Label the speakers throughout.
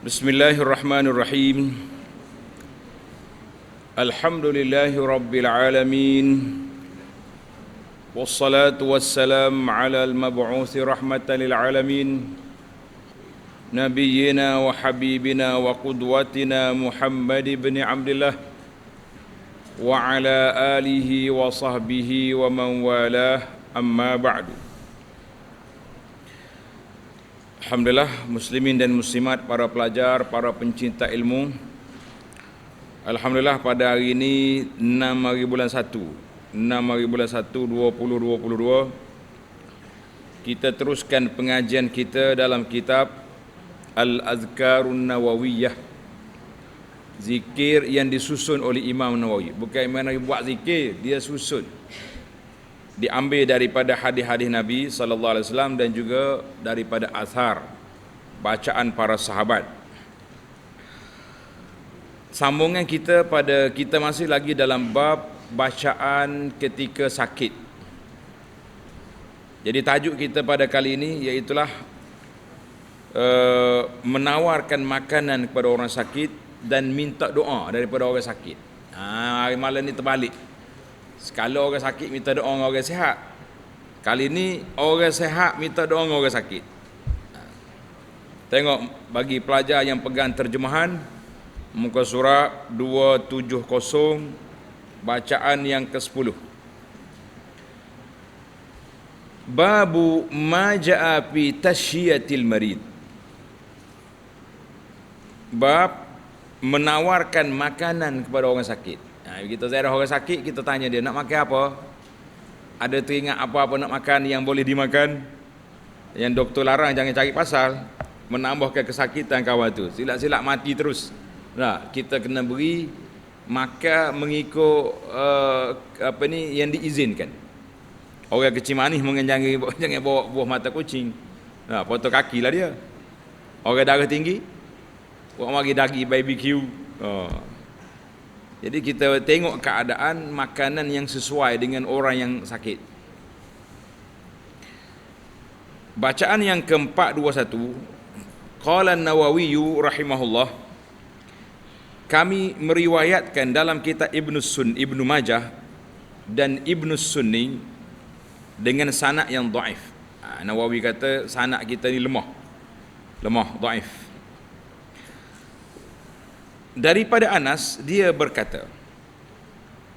Speaker 1: Bismillahirrahmanirrahim. Alhamdulillahi rabbil alamin. Wassalatu wassalam ala al-mab'uthi rahmatan lil alamin. Nabiyyina wa habibina wa qudwatina Muhammad ibn Abdullah wa ala alihi wa sahbihi wa man walah, amma ba'du. Alhamdulillah, muslimin dan muslimat, para pelajar, para pencinta ilmu. Alhamdulillah, pada hari ini 6 hari bulan 1 2022, kita teruskan pengajian kita dalam kitab Al-Azkarun Nawawiyah, zikir yang disusun oleh Imam Nawawi. Bukan Imam Nawawi buat zikir, dia susun. Diambil daripada hadis-hadis Nabi sallallahu alaihi wasallam dan juga daripada azhar, bacaan para sahabat. Sambungan kita masih lagi dalam bab bacaan ketika sakit. Jadi tajuk kita pada kali ini iaitulah menawarkan makanan kepada orang sakit dan minta doa daripada orang sakit. Hari malam ni terbalik. Kalau orang sakit minta doa dengan orang sihat. Kali ni orang sihat minta doa dengan orang sakit. Tengok bagi pelajar yang pegang terjemahan, muka surat 270, bacaan yang ke-10. Babu ma ja'a fi tasyiyatil marid. Bab menawarkan makanan kepada orang sakit. Kita ziarah orang sakit, kita tanya dia nak makan apa? Ada teringat apa-apa nak makan yang boleh dimakan? Yang doktor larang jangan cari pasal, menambahkan kesakitan kawan tu. Silap-silap mati terus. Nah, kita kena beri makan mengikut yang diizinkan. Orang kecil manis mungkin jangan bawa buah mata kucing. Nah, potong kaki lah dia. Orang darah tinggi, buat mari daging BBQ. Jadi kita tengok keadaan makanan yang sesuai dengan orang yang sakit. Bacaan yang ke-421, qala an-Nawawi rahimahullah, kami meriwayatkan dalam kitab Ibnu Majah dan Ibnu Sunni dengan sanad yang dhaif. Nawawi kata sanad kita ni lemah, dhaif. Daripada Anas, dia berkata,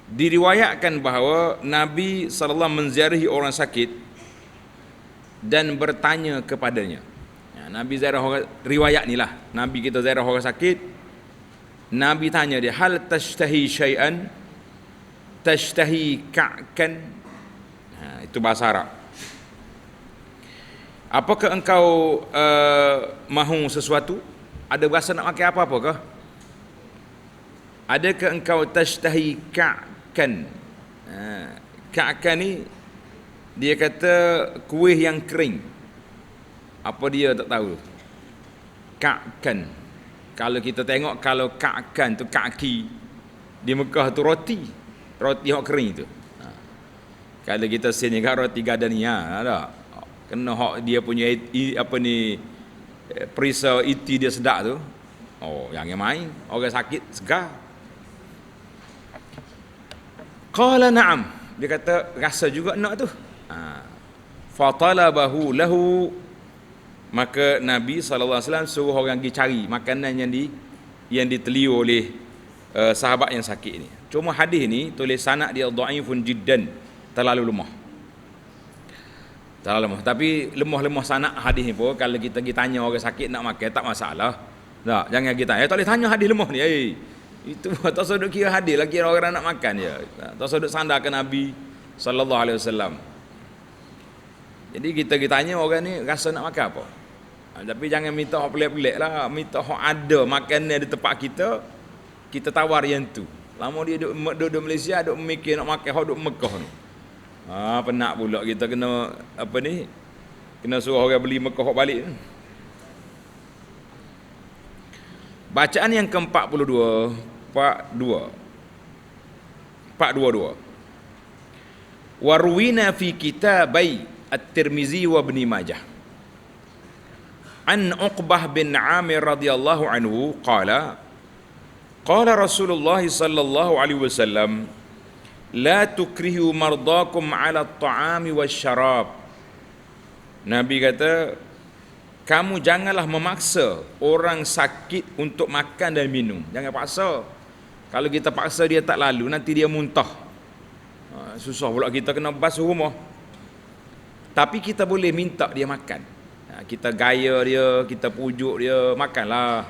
Speaker 1: diriwayatkan bahawa Nabi SAW menziarahi orang sakit dan bertanya kepadanya. Nabi ziarah orang, riwayat ni lah, Nabi kita ziarah orang sakit, Nabi tanya dia, hal tashtahi syai'an, tashtahi ka'kan. Itu bahasa Arab. Apakah engkau mahu sesuatu? Ada berasa nak makan apa-apa kah? Adakah engkau tashtahi ka'kan? Ka'kan ni dia kata kuih yang kering. Apa dia tak tahu. Ka'kan. Kalau kita tengok, kalau ka'kan tu kaki, di Mekah tu roti yang kering tu. Kalau kita sini kan roti Gardania ada. Kena hak dia punya perisa iti dia sedap tu. Jangan main. Orang sakit segar. Qala na'am, dia kata rasa juga nak tu. Fatalabahu lahu, maka Nabi SAW suruh orang pergi cari makanan yang diteliu oleh sahabat yang sakit ni. Cuma hadis ni tulis sanad dia dhaifun jiddan, terlalu lemah. Tapi lemah sanad hadis ni pun kalau kita pergi tanya orang sakit nak makan tak masalah. Tak, jangan kita tak boleh tanya hadis lemah ni. Itu tak usah duk kira hadis lah, kira orang nak makan je. Tak usah duk sandarkan Nabi sallallahu alaihi wasallam. Jadi kita tanya orang ni rasa nak makan apa. Tapi jangan minta hak pelik-pelik lah, minta hak ada makanan di tempat kita tawar yang tu. Lama dia duduk Malaysia, duk memikir nak makan hak duk Mekah ni. Penat pula kita kena kena suruh orang beli Mekah hak balik. Bacaan yang ke-42, Part 22. Warwina fi kitabai At-Tirmizi wa Ibn Majah An Uqbah bin Amir radhiyallahu anhu qala qala Rasulullah sallallahu alaihi wasallam la tukrihu mardakum ala at-ta'ami wasyarab. Nabi kata, kamu janganlah memaksa orang sakit untuk makan dan minum. Jangan paksa. Kalau kita paksa dia tak lalu, nanti dia muntah. Susah pula kita kena basuh rumah. Tapi kita boleh minta dia makan. Kita gaya dia, kita pujuk dia, makanlah.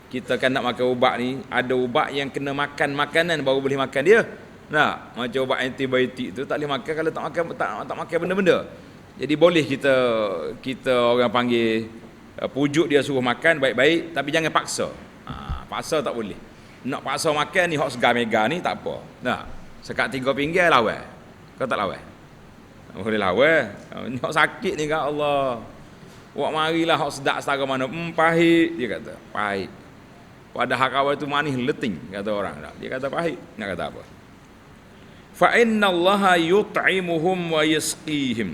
Speaker 1: Kita kan nak makan ubat ni, ada ubat yang kena makan makanan baru boleh makan dia. Nah, macam ubat antibiotik tu tak boleh makan kalau tak makan benda-benda. Jadi boleh kita orang panggil pujuk dia suruh makan baik-baik, tapi jangan paksa. Paksa tak boleh. Nak paksa makan ni hok segar mega ni tak apa. Nah, sekat 3 pinggir lawan. Kau tak lawan? Boleh lawan. Ni hok sakit ni kat Allah. Wak marilah hok sedap setara mana. Pahit dia kata. Pahit. Padahal kawan tu manis leting kata orang. Dia kata pahit. Nak kata apa? Fa innallaha yut'imuhum wa yasqihim.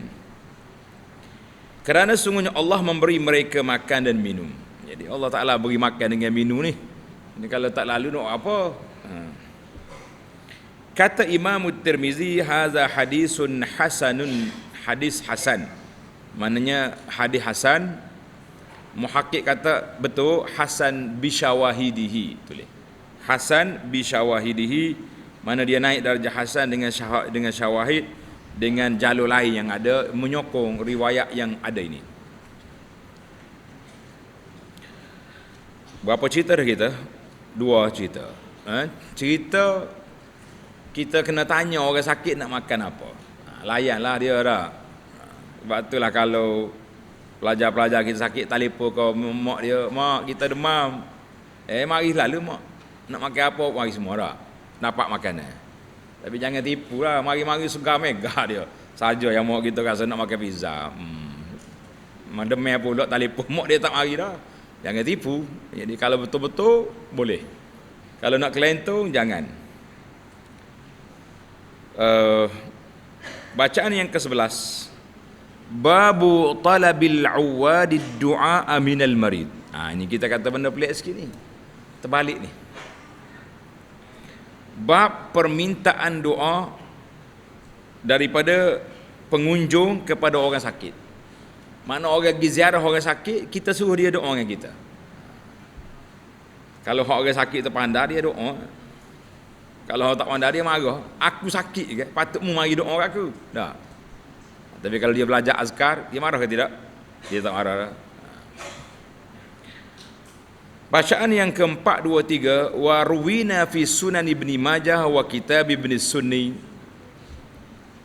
Speaker 1: Kerana sungguhnya Allah memberi mereka makan dan minum. Jadi Allah Ta'ala beri makan dengan minum ni. Ini kalau tak lalu nak apa? Kata Imam Tirmizi, haza hadisun hasanun, hadis hasan. Maknanya hadis hasan. Muhakkik kata betul hasan bisyawahidihi. Tulis. Hasan bisyawahidihi, mana dia naik darjah hasan dengan syawahid, dengan jalur lain yang ada menyokong riwayat yang ada ini. Berapa cerita dah kita? 2 cerita. Cerita kita kena tanya orang sakit nak makan apa. Layanlah dia dah. Sebab itulah kalau pelajar-pelajar kita sakit telefon ke mak dia, mak kita demam. Mari lalu mak. Nak makan apa mari semua dah. Dapat makanan. Tapi jangan tipu lah, mari-mari segar mega dia. Saja yang mak kita rasa nak makan pizza. Demam pula telefon mak dia tak mari dah. Jangan tipu. Jadi kalau betul-betul boleh. Kalau nak kelentung jangan. Bacaan yang ke-11. Babu talabil uwadid du'a minal marid. Ini kita kata benda pelik sikit ni. Terbalik ni. Bab permintaan doa daripada pengunjung kepada orang sakit. Mana orang pergi ziarah orang sakit, kita suruh dia doa dengan kita. Kalau orang sakit terpandang, dia doa. Kalau orang tak pandang, dia marah. Aku sakit ke? Patutmu mari doa kat aku. Dah. Tapi kalau dia belajar azkar, dia marah ke tidak? Dia tak marah. Bacaan yang ke-423, wa ruwina fi sunan Ibni Majah wa kitab Ibni Sunni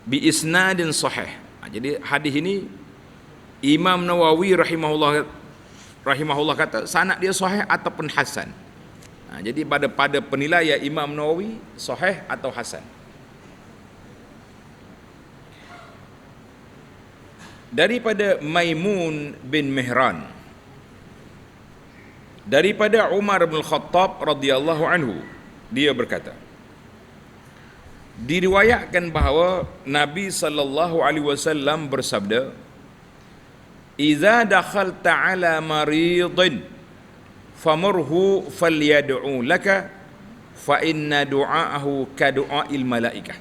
Speaker 1: bi isnadin sahih. Jadi hadis ini Imam Nawawi rahimahullah kata sanad dia sahih ataupun hasan. Jadi pada penilaian Imam Nawawi sahih atau hasan. Daripada Maimun bin Mihran, daripada Umar bin Khattab radhiyallahu anhu, dia berkata, diriwayatkan bahawa Nabi sallallahu alaihi wasallam bersabda, "Idza dakhalta ala maridin famurhu falyad'u laka fa inna du'aahu ka du'ail malaikah."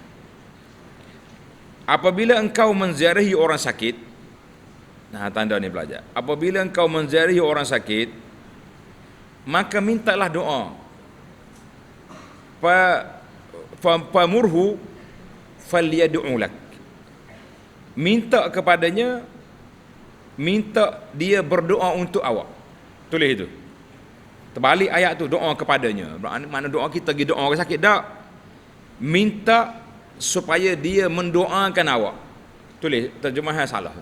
Speaker 1: Apabila engkau menziarahi orang sakit, tanda ni pelajar. Apabila engkau menziarahi orang sakit, maka mintalah doa. Famurhu falyad'u lak. Minta kepadanya, minta dia berdoa untuk awak. Tulis itu. Terbalik ayat tu, doa kepadanya. Mana doa kita pergi doa orang sakit tak? Minta supaya dia mendoakan awak. Tulis terjemahan salah.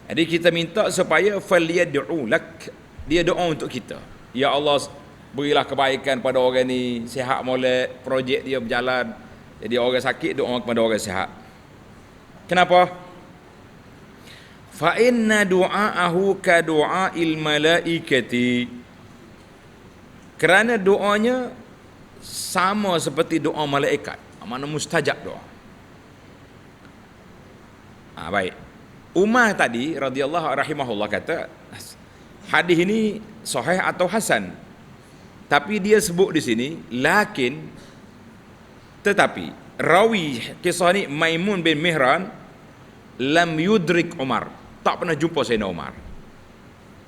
Speaker 1: Jadi kita minta supaya falyad'u lak, dia doa untuk kita. Ya Allah, berilah kebaikan pada orang ni, sihat molek, projek dia berjalan. Jadi orang sakit doa kepada orang sihat. Kenapa? Fa inna du'aahu ka du'ail malaikati. Kerana doanya sama seperti doa malaikat. Mana mustajab doa. Baik. Umar tadi radhiyallahu rahimahullah kata, hadis ini sahih atau hasan. Tapi dia sebut di sini tetapi rawi kisah ni Maimun bin Mihran lam yudrik Umar, tak pernah jumpa Sayyidina Umar.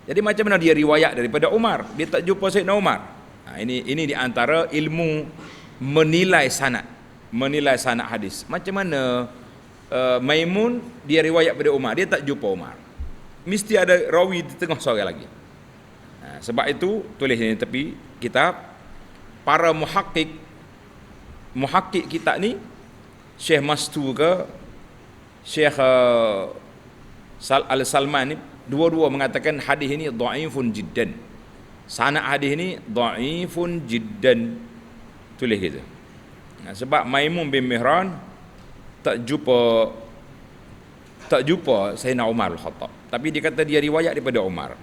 Speaker 1: Jadi macam mana dia riwayat daripada Umar, dia tak jumpa Sayyidina Umar. Ini di antara ilmu menilai sanad hadis. Macam mana Maimun dia riwayat pada Umar, dia tak jumpa Umar, mesti ada rawi di tengah seorang lagi. Sebab itu tulis ini tepi kitab para muhakkik kitab ni, Syekh Mastu ke Syekh Al-Salman ni, dua-dua mengatakan hadis ini dhaifun jiddan. Sanad hadis ini dhaifun jiddan, tulis gitu. Sebab Maimun bin Mihran tak jumpa Sayyidina Umar Al-Khattab, tapi dia kata dia riwayat daripada Umar.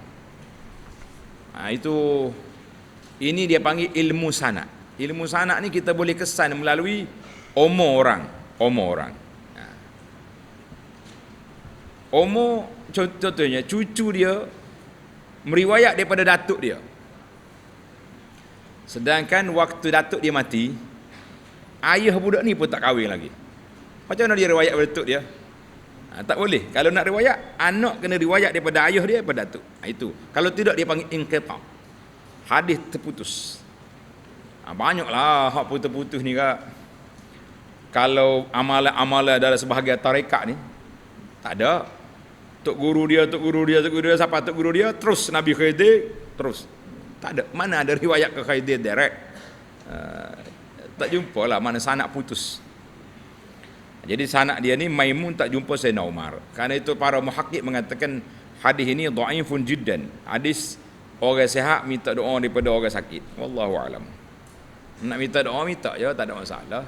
Speaker 1: Ini dia panggil ilmu sanad. Ilmu sanad ni kita boleh kesan melalui umur orang. Umur, contohnya cucu dia meriwayat daripada datuk dia, sedangkan waktu datuk dia mati, ayah budak ni pun tak kahwin lagi. Macam mana dia riwayat daripada datuk dia? Tak boleh. Kalau nak riwayat, anak kena riwayat daripada ayah dia, daripada datuk. Itu. Kalau tidak, dia panggil inqita'. Hadis terputus. Banyaklah hak putus-putus ni kak. Kalau amalan-amalan dalam sebahagian tarekat ni, tak ada. Tok guru dia, siapa tok guru dia, terus Nabi Khidir, terus. Tak ada. Mana ada riwayat ke Khidir direct. Tak jumpa lah mana sanad putus. Jadi sanad dia ni Maimun tak jumpa Sayyidina Umar. Karena itu para muhakkik mengatakan hadis ini dhaifun jiddan. Hadis orang sihat minta doa daripada orang sakit. Wallahu alam. Nak minta doa, minta je, tak ada masalah.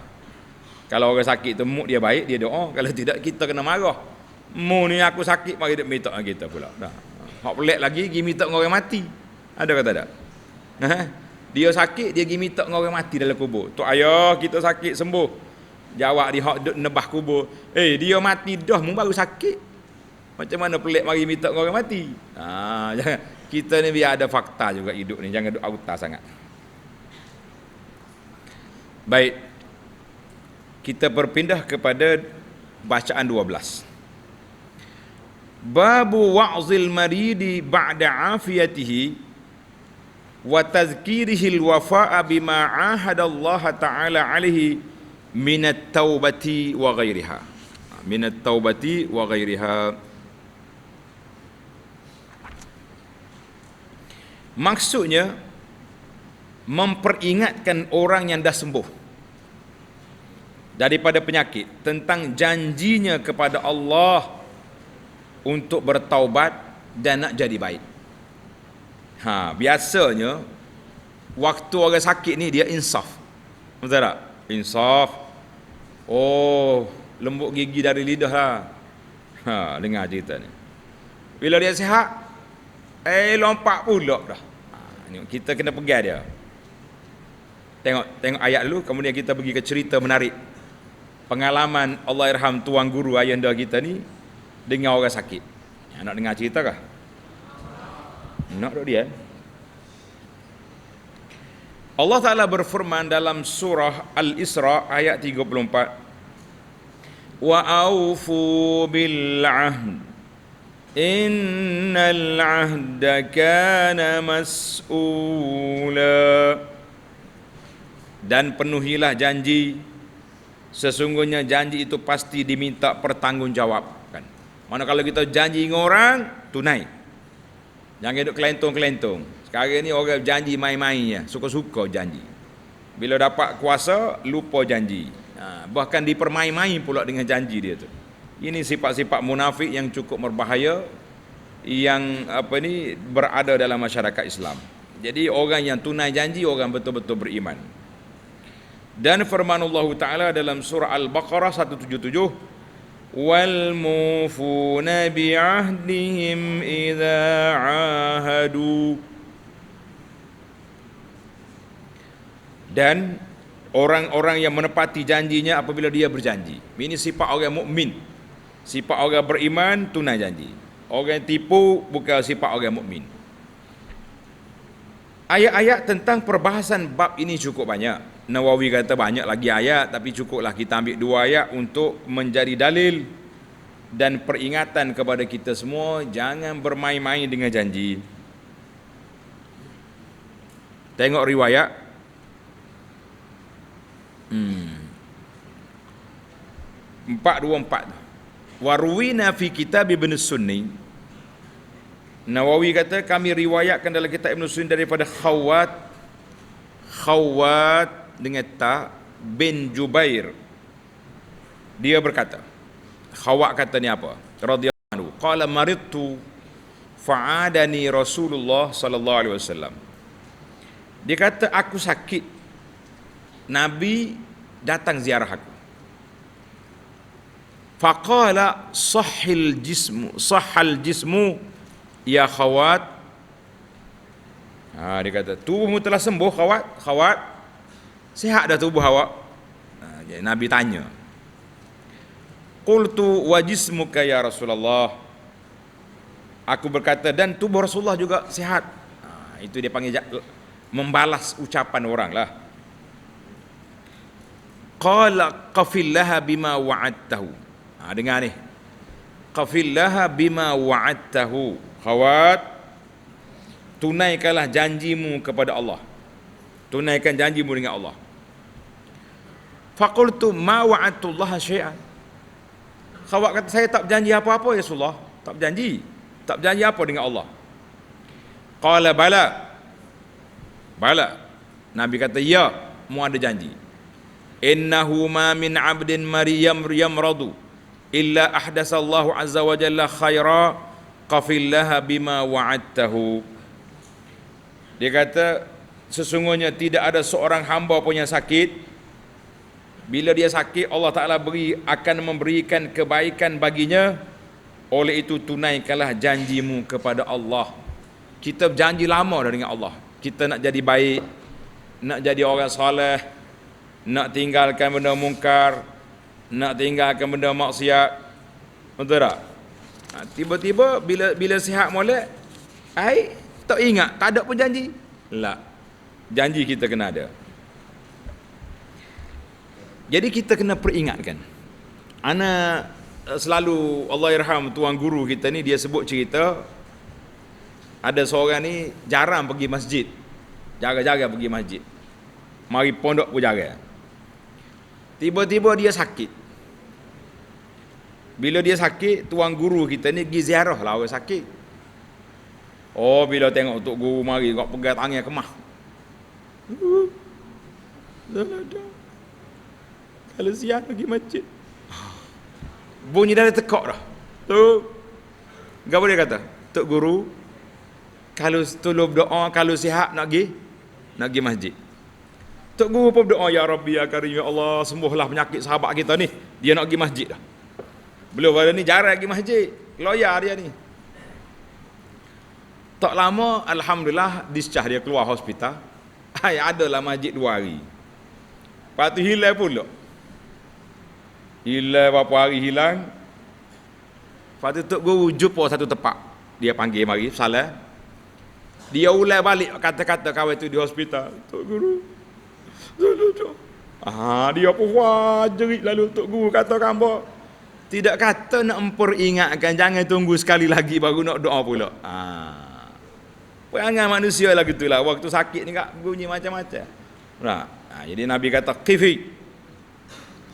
Speaker 1: Kalau orang sakit tu mood dia baik, dia doa. Kalau tidak, kita kena marah. Mu ni aku sakit, mari dia minta dengan kita pula. Dah. Hak pelik lagi, pergi minta dengan orang mati. Ada kata tak? Dia sakit, dia pergi minta dengan orang mati dalam kubur. Tok ayah, kita sakit, sembuh. Jawab dia hak duk nebah kubur. Dia mati dah, mu baru sakit. Macam mana pelik mari minta dengan orang mati? Jangan. Kita ni biar ada fakta juga hidup ni, jangan duk auta sangat. Baik. Kita berpindah kepada bacaan 12. Babu wa'zil maridi ba'da afiyatihi wa tazkirihi al-wafa'a bima 'ahada Allah Ta'ala 'alaihi minat taubati wa ghairiha. Maksudnya memperingatkan orang yang dah sembuh daripada penyakit tentang janjinya kepada Allah untuk bertaubat dan nak jadi baik. Biasanya waktu orang sakit ni dia insaf. Betul tak? Insaf. Lembut gigi dari lidah lah. Dengar cerita ni. Bila dia sihat, lompat pula dah. Kita kena pegang dia. Tengok ayat dulu, kemudian kita pergi ke cerita menarik. Pengalaman Allahyarham tuan guru ayahanda kita ni dengan orang sakit. Nak dengar cerita kah? Nak duk dia. Allah Ta'ala berfirman dalam surah Al-Isra ayat 34. Wa aufu bil ahd innal ahda kana mas'ula. Dan penuhilah janji, sesungguhnya janji itu pasti diminta pertanggungjawabkan. Mana kalau kita janji dengan orang, tunai. Jangan duduk kelentong-kelentong. Sekarang ni orang janji main-main, suka-suka janji. Bila dapat kuasa, lupa janji. Bahkan dipermain-main pula dengan janji dia tu. Ini sifat-sifat munafik yang cukup berbahaya, yang berada dalam masyarakat Islam. Jadi orang yang tunai janji, orang betul-betul beriman. Dan firman Allah Ta'ala dalam surah Al-Baqarah 177, wal mufuna bi'ahdihim idza ahadu. Dan orang-orang yang menepati janjinya apabila dia berjanji. Ini sifat orang mukmin. Sifat orang beriman, tunai janji. Orang yang tipu bukan sifat orang mukmin. Ayat-ayat tentang perbahasan bab ini cukup banyak. Nawawi kata banyak lagi ayat, tapi cukuplah kita ambil 2 ayat untuk menjadi dalil dan peringatan kepada kita semua, jangan bermain-main dengan janji. Tengok riwayat. 424. Warwina fi kitab Ibn Sunni. Nawawi kata kami riwayatkan dalam kitab Ibn Sunni daripada Khawwat dengan ta bin Jubair. Dia berkata, Khawwat kata ni apa? Radhiyallahu anhu. Qala maridtu fa'adani Rasulullah sallallahu alaihi wasallam. Dia kata aku sakit. Nabi datang ziarah aku. Faqala sahhal jismu ya Khawwat. Dia kata tubuhmu telah sembuh Khawwat. Sihat dah tubuh awak. Jadi Nabi tanya. Qultu wa jismuka ya Rasulullah. Aku berkata dan tubuh Rasulullah juga sihat. Itu dia panggil membalas ucapan orang lah. Qala qafillaha bima wa'adtahu. Dengar ni. Qafillaha bima wa'adtahu. Khawwat, tunaikanlah janjimu kepada Allah. Tunaikan janjimu dengan Allah. Faqultu ma wa'adtullaha syai'an. Khawwat kata saya tak berjanji apa-apa ya Rasulullah. Tak berjanji. Tak berjanji apa dengan Allah. Qala bala. Nabi kata ya, mu ada janji. Innahu ma min 'abdin yamradu illa ahdasallahu azza wa jalla khaira qafillaha bima wa'adtahu. Dia kata sesungguhnya tidak ada seorang hamba punya sakit, bila dia sakit Allah Ta'ala akan memberikan kebaikan baginya. Oleh itu tunaikanlah janjimu kepada Allah. Kita berjanji lama dah dengan Allah, kita nak jadi baik, nak jadi orang soleh, nak tinggalkan benda mungkar, nak tinggalkan benda maksiat. Betul tak? Tiba-tiba bila sihat molek, tak ingat, tak ada pun janji. La, janji kita kena ada. Jadi kita kena peringatkan. Ana selalu, Allahyarham tuan guru kita ni, dia sebut cerita ada seorang ni jarang pergi masjid, jaga-jaga pergi masjid, mari pondok pun jaga. Tiba-tiba dia sakit. Bila dia sakit, tuan guru kita ni pergi ziarah lah orang sakit. Bila tengok tok guru mari kau pegang tangan kemah. Kalau siang pergi masjid, bunyi dah tekak dah. Tu apa dia kata? Tok guru, kalau tolong doa, kalau sihat nak pergi masjid. Tok guru pun berdoa, ya Rabbi ya Karim, ya Allah sembuhlah penyakit sahabat kita ni. Dia nak pergi masjid dah. Belum ada ni jarang pergi masjid. Lawyer dia ni. Tak lama alhamdulillah discharge, dia keluar hospital. Adalah masjid 2 hari. Lepas tu hilang pula. Hilang berapa hari hilang. Lepas tu Tok Guru jumpa satu tempat. Dia panggil mari, salah. Dia ulang balik kata-kata kawan tu di hospital. Tok Guru. Dia pun jerit lalu Tok Guru kata gambar. Tidak kata nak memperingatkan, jangan tunggu sekali lagi baru nak doa pula. Perangai manusia lah gitulah. Waktu sakit ni kak bunyi macam-macam. Jadi Nabi kata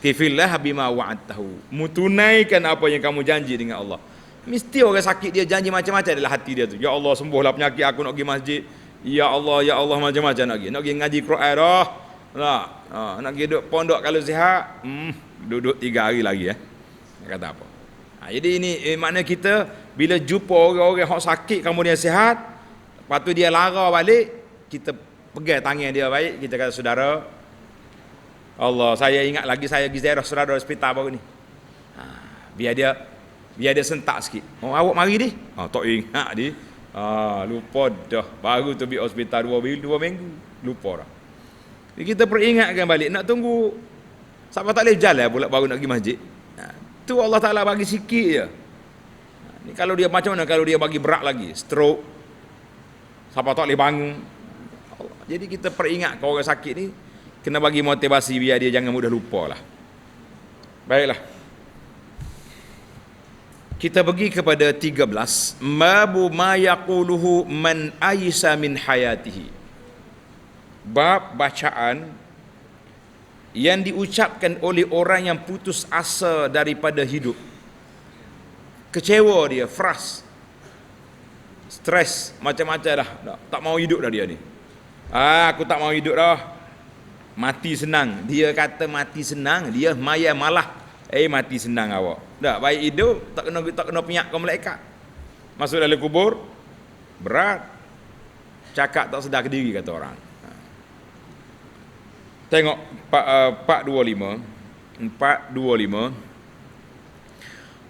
Speaker 1: Kifillah bima wa'adtahu. Mutunaikan apa yang kamu janji dengan Allah. Mesti orang sakit dia janji macam-macam dalam hati dia tu. Ya Allah sembuhlah penyakit aku, nak pergi masjid. Ya Allah macam-macam nak pergi. Nak pergi ngaji Quran dah. Nak pergi duduk pondok kalau sihat. Duduk 3 hari lagi Dia kata apa? Jadi ini makna kita bila jumpa orang-orang yang sakit kemudian sihat, lepas tu dia lara balik, kita pegang tangan dia baik, kita kata saudara, Allah, saya ingat lagi saya pergi ziarah saudara hospital baru ni. Biar dia sentak sikit. Awak mari ni. Tak ingat dia. Lupa dah. Baru tu pergi hospital 2 minggu. Lupa dah. Jadi kita peringatkan balik. Nak tunggu. Siapa tak boleh jalan pula baru nak pergi masjid. Tu Allah Ta'ala bagi sikit je. Ni kalau dia macam mana kalau dia bagi berat lagi. Stroke. Siapa tak boleh bangun. Jadi kita peringat ke orang sakit ni, kena bagi motivasi biar dia jangan mudah lupa lah. Baiklah. Kita pergi kepada 13. Babu ma yaquluhu man aisa min hayatihi. Bab bacaan yang diucapkan oleh orang yang putus asa daripada hidup. Kecewa dia, stres, macam-macam dah. Tak mau hidup dah dia ni. Aku tak mau hidup dah. Mati senang. Dia kata mati senang, dia maya malah. Mati senang awak. Dah baik hidup, tak kena penyak ke malaikat. Masuk dalam kubur, berat. Cakap tak sedar ke diri, kata orang. Tengok 425.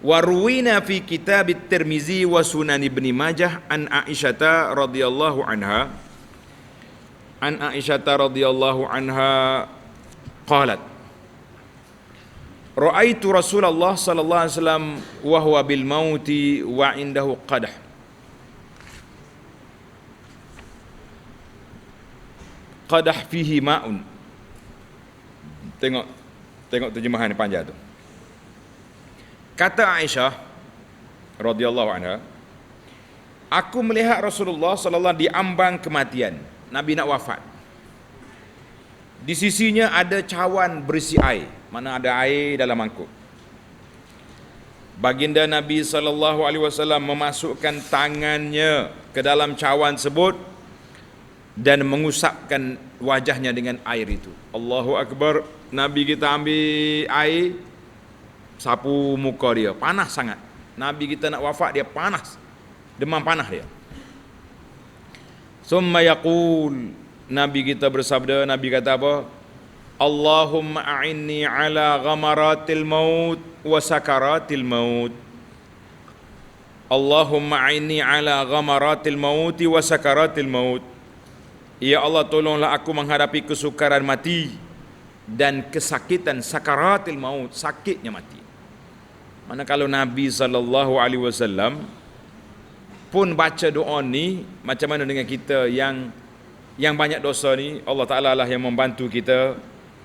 Speaker 1: Waruwina fi kitab at-Tirmizi wa Sunan Ibn Majah an Aisyah radhiyallahu anha. An Aisyah radhiyallahu anha qalat Ra'aitu Rasulullah sallallahu alaihi wasallam wa huwa bil mauti wa indahu qadah. Qadah fihi ma'un. Tengok terjemahan yang panjang tu. Kata Aisyah radhiyallahu anha, aku melihat Rasulullah sallallahu di ambang kematian. Nabi nak wafat. Di sisinya ada cawan berisi air, mana ada air dalam mangkuk. Baginda Nabi SAW memasukkan tangannya ke dalam cawan tersebut dan mengusapkan wajahnya dengan air itu. Allahu Akbar. Nabi kita ambil air, sapu muka dia, panas sangat. Nabi kita nak wafat, dia panas, demam panas dia. Summa yaqul, Nabi kita bersabda, Nabi kata apa? Allahumma a'inni ala ghamaratil maut wa sakaratil maut. Allahumma a'inni ala ghamaratil maut wa sakaratil maut. Ya Allah, tolonglah aku menghadapi kesukaran mati dan kesakitan sakaratil maut, sakitnya mati. Mana kalau Nabi SAW pun baca doa ni, macam mana dengan kita yang banyak dosa ni? Allah Ta'ala lah yang membantu kita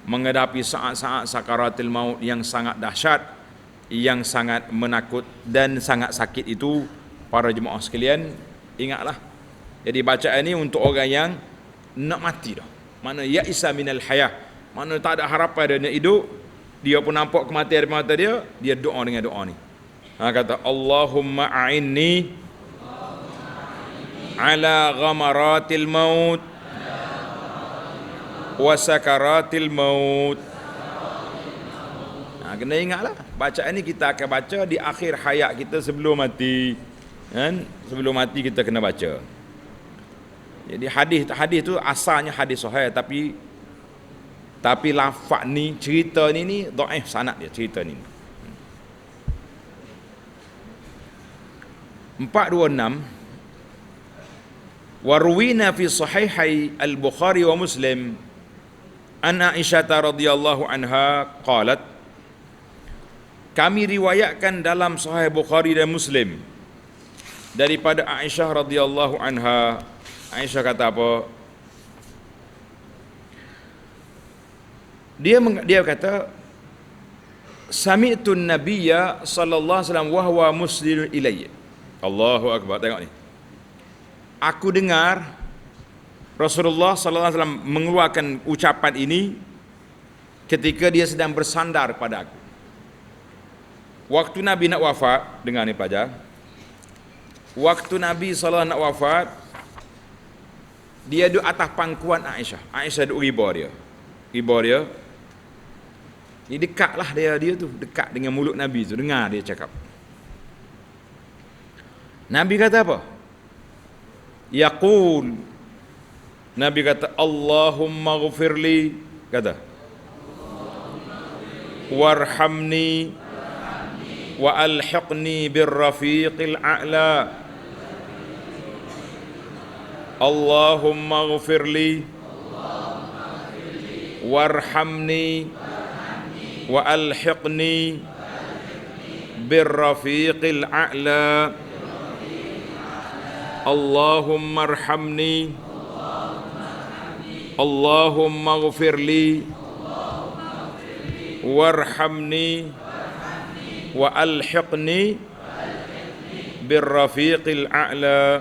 Speaker 1: menghadapi saat-saat sakaratil maut yang sangat dahsyat, yang sangat menakut dan sangat sakit itu. Para jemaah sekalian, ingatlah. Jadi bacaan ni untuk orang yang nak mati dah, mana ya'isa minal hayah, mana tak ada harapan dia nak hidup, dia pun nampak kematian di mata dia, dia doa dengan doa ni. Kata Allahumma a'inni ala ghamaratil maut wa sakaratil maut. Kena ingatlah, bacaan ni kita akan baca di akhir hayat kita sebelum mati. Kan? Sebelum mati kita kena baca. Jadi hadis tu asalnya hadis sahih, tapi lafaz ni, cerita ni dhaif sanad dia, cerita ni. 426 Warwina fi sahihai al-Bukhari wa Muslim an Aisyah radhiyallahu anha qalat, kami riwayatkan dalam sahih Bukhari dan Muslim daripada Aisyah radhiyallahu anha. Aisyah kata apa? Dia kata, sami'tu an-nabiyya sallallahu alaihi wasallam wa huwa muslimun ilayya. Allahu akbar. Tengok ni. Aku dengar Rasulullah sallallahu alaihi wasallam mengeluarkan ucapan ini ketika dia sedang bersandar pada aku. Waktu Nabi nak wafat, dengar ni pelajar. Waktu Nabi sallallahu alaihi wasallam nak wafat, dia duduk atas pangkuan Aisyah. Aisyah duduk riba dia. Ni dekatlah dia tu, dekat dengan mulut Nabi tu, dengar dia cakap. Nabi kata apa? Yaqul, Nabi kata Allahumma ghfirli, kata warhamni wa alhiqni birrafiqil a'la. Allahumma ghfirli warhamni wa alhiqni birrafiqil a'la. Allahumma arhamni Allahumma ghfirli warhamni wa alhiqni birrafiqil a'la.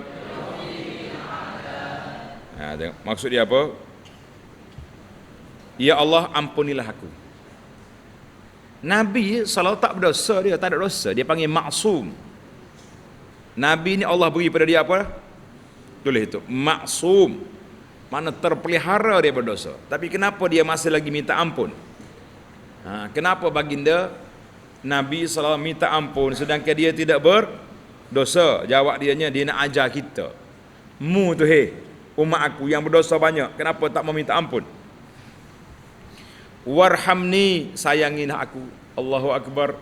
Speaker 1: Maksud dia apa? Ya Allah, ampunilah aku. Nabi kalau tak berdosa, dia tak ada dosa, dia panggil maksum. Nabi ni Allah beri pada dia apa? Tulis itu, maksum. Mana terpelihara dia berdosa. Tapi kenapa dia masih lagi minta ampun? Kenapa baginda Nabi SAW minta ampun sedangkan dia tidak berdosa? Jawab dianya, dia nak ajar kita. Mu tu umat aku yang berdosa banyak, kenapa tak mau minta ampun? Warhamni, sayangilah aku. Allahu Akbar.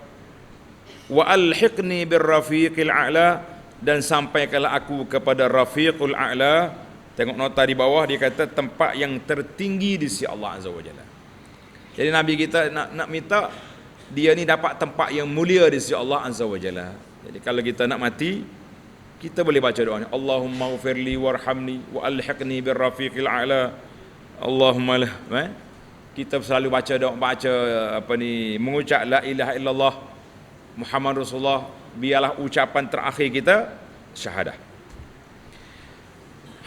Speaker 1: Wa alhiqni birrafiqil a'la, dan sampaikanlah aku kepada rafiqul a'la. Tengok nota di bawah, dia kata tempat yang tertinggi di sisi Allah Azza wa Jalla. Jadi Nabi kita nak minta dia ni dapat tempat yang mulia di sisi Allah Azza wa Jalla. Jadi kalau kita nak mati, kita boleh baca doa ni, Allahumma ghfirli warhamni wa alhiqni birrafiqil a'la. Allahumma lah. Kita selalu mengucap la ilaha illallah Muhammad Rasulullah, biarlah ucapan terakhir kita syahadah.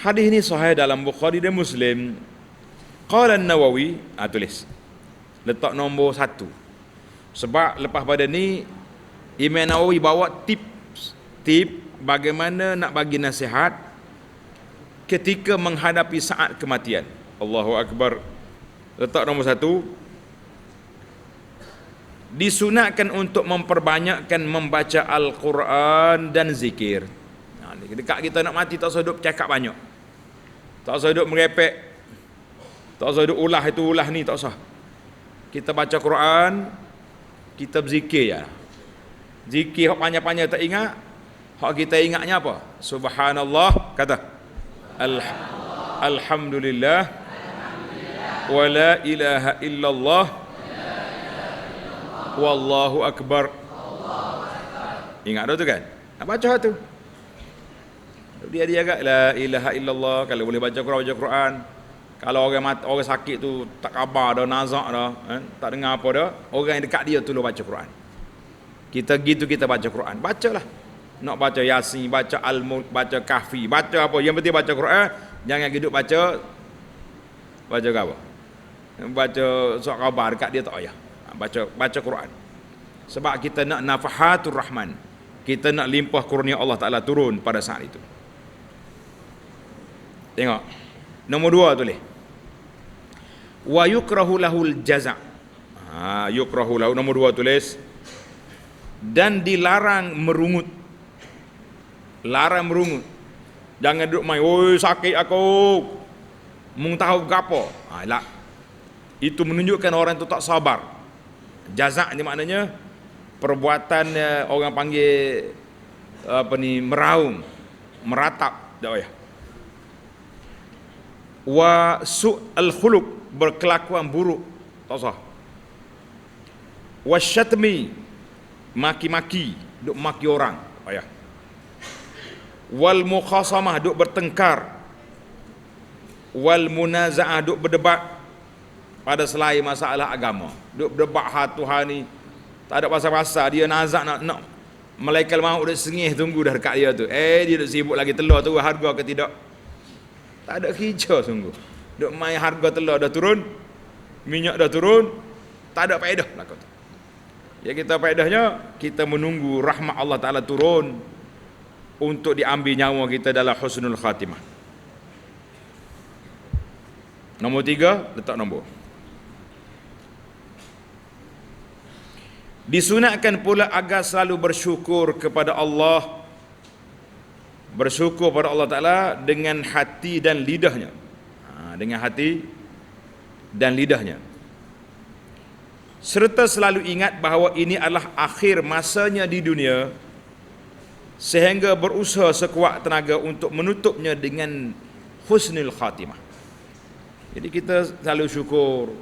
Speaker 1: Hadis ini sahih dalam Bukhari dan Muslim. Qala An-Nawawi, tulis. Letak nombor 1. Sebab lepas pada ni Imam Nawawi bawa tip bagaimana nak bagi nasihat ketika menghadapi saat kematian. Allahu Akbar. Letak nombor 1. Disunatkan untuk memperbanyakkan membaca Al-Quran dan zikir. Dekat kita nak mati tak usah duk cakap banyak, tak usah duk merepek, tak usah duk ulah itu ulah ni, tak usah. Kita baca Quran, kita berzikir ya. Zikir hak panjang-panjang tak ingat, hak kita ingatnya apa? Subhanallah, kata Alhamdulillah wa la ilaha illallah wallahu akbar. Ingat dah tu kan? Nak baca tu. Dia agak la ilaha illallah. Kalau boleh baca Quran. Kalau orang sakit tu tak khabar dah, nazak dah, tak dengar apa dah, orang yang dekat dia tu baca Quran. Kita gitu, kita baca Quran. Bacalah. Nak baca Yasin, baca Al-Mulk, baca Kahfi, baca apa, yang penting baca Quran. Jangan hidup baca apa? Baca surat khabar dekat dia tak payah. Baca Quran. Sebab kita nak nafahatur rahman. Kita nak limpah kurnia Allah Ta'ala turun pada saat itu. Tengok. Nombor 2 tulis. Wa yukrahu lahul jaza'. Yukrahu lahu, nombor 2 tulis. Dan dilarang merungut. Larang merungut. Jangan duduk main, oi sakit aku, mung tahu gapo. Lah. Itu menunjukkan orang itu tak sabar. Jaza' ni maknanya perbuatan orang panggil meraung, meratap, tak payah. Wa su'al khuluq, berkelakuan buruk, tak usah. Wa syatmi, maki-maki, duk maki orang, tak payah. Wal mukhasamah, duk bertengkar. Wal munaza'ah, duk berdebat pada selain masalah agama. Duk berdebat Tuhan ni tak ada pasal-pasal, dia nazak nak malaikat maut dah sengih tunggu dah dekat dia tu. Dia duk sibuk lagi telur tu harga ke tidak. Tak ada kerja sungguh. Duk main harga telur dah turun, minyak dah turun, tak ada faedah lah kau tu. Ya, kita faedahnya kita menunggu rahmat Allah Ta'ala turun untuk diambil nyawa kita dalam husnul khatimah. Nombor 3, letak nombor. Disunatkan pula agar selalu bersyukur kepada Allah. Bersyukur kepada Allah Ta'ala dengan hati dan lidahnya. Dengan hati dan lidahnya. Serta selalu ingat bahawa ini adalah akhir masanya di dunia, sehingga berusaha sekuat tenaga untuk menutupnya dengan husnul khatimah. Jadi kita selalu syukur.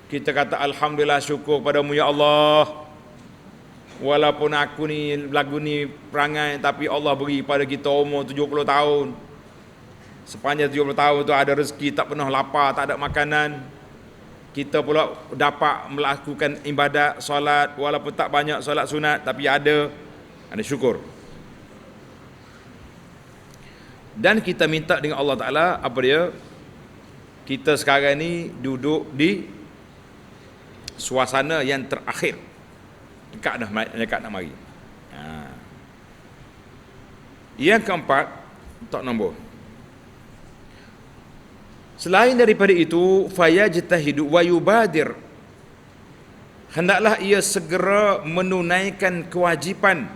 Speaker 1: Kita kata alhamdulillah, syukur padamu ya Allah. Walaupun aku ni lagu ni perangai, tapi Allah beri pada kita umur 70 tahun. Sepanjang 70 tahun tu ada rezeki, tak pernah lapar, tak ada makanan. Kita pula dapat melakukan ibadat, solat, walaupun tak banyak solat sunat, tapi ada syukur. Dan kita minta dengan Allah Ta'ala, apa dia? Kita sekarang ni duduk di suasana yang terakhir. Dekat nak mari. Yang keempat, tak nombor. Selain daripada itu, fayajtahidu wa yubadir. Hendaklah ia segera menunaikan kewajipan